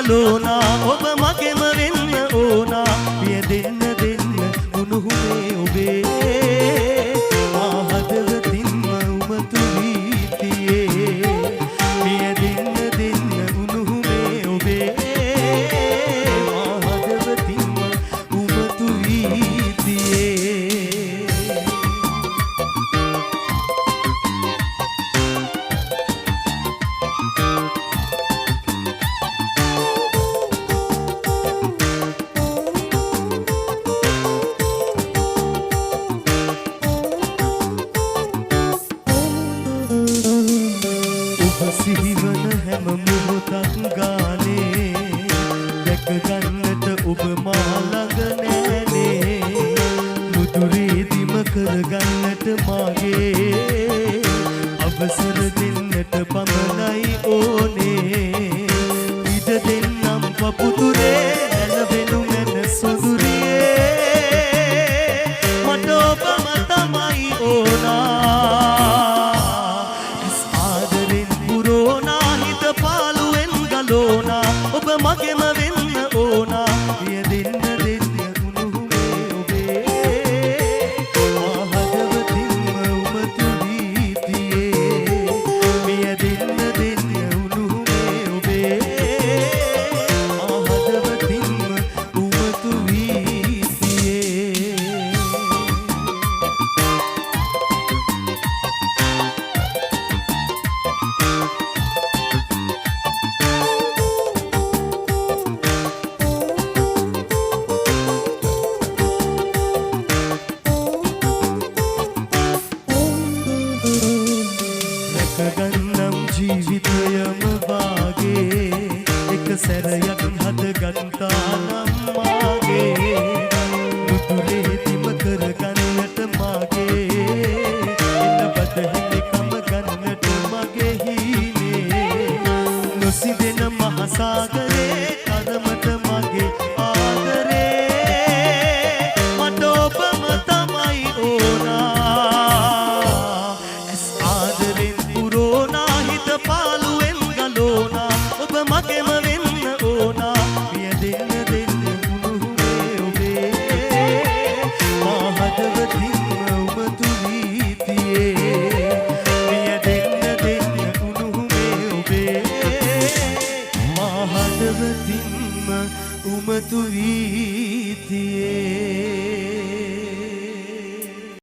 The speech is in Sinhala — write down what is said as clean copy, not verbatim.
ගලෝනා ඔබ මගෙම වෙන්න ඕනා පිය දෙන්න දෙන්න උණුහුමේ ඔබේ මා හදවතින්ම උමතු වී තියේ පිය දෙන්න දෙන්න උණුහුමේ ඔබේ මා හදවතින්ම උමතු වී තියේ සිහිවන හැම මොහොතක් ගානේ දැක ගන්නට ඔබ මා ළඟ නෑනේ මුදුරේදිම කරගන්නට මාගේ අවසර දෙන්නට පමණයි ඕනේ ඉඩ දෙන්නම් පපුතුරේ නැලවෙනු මැන සොඳුරියේ මට ඔබම තමයි ඕනා ඔබ මගෙම වෙන්න ඕනා පිය දෙන්න දෙන්න උණුහුමේ ඔබේ මා හදවතින්ම උමතු වී තියේ පිය දෙන්න දෙන්න උණුහුමේ ඔබේ මා හදවතින්ම උමතු වී තියේ ගන්නම් ජීවිතයම වාගේ එක සැරයක් හදගත්තා නම් මාගේ මුතුරේදිම කරගන්නට මාගේ එන්න බදහිමිකම ගන්නට මගේ හීනේ නොසිදෙන මහසාගරේ කරමට මගේ ආදරේ මට ඔබම තමයි ඕනා පාලුවෙන් ගලෝනා ඔබ මගෙම වෙන්න ඕනා පිය දෙන්න දෙන්න උණුහුමේ ඔබේ මා හදවතින්ම උමතු වී තියේ පිය දෙන්න දෙන්න උණුහුමේ ඔබේ මා හදවතින්ම උමතු වී තියේ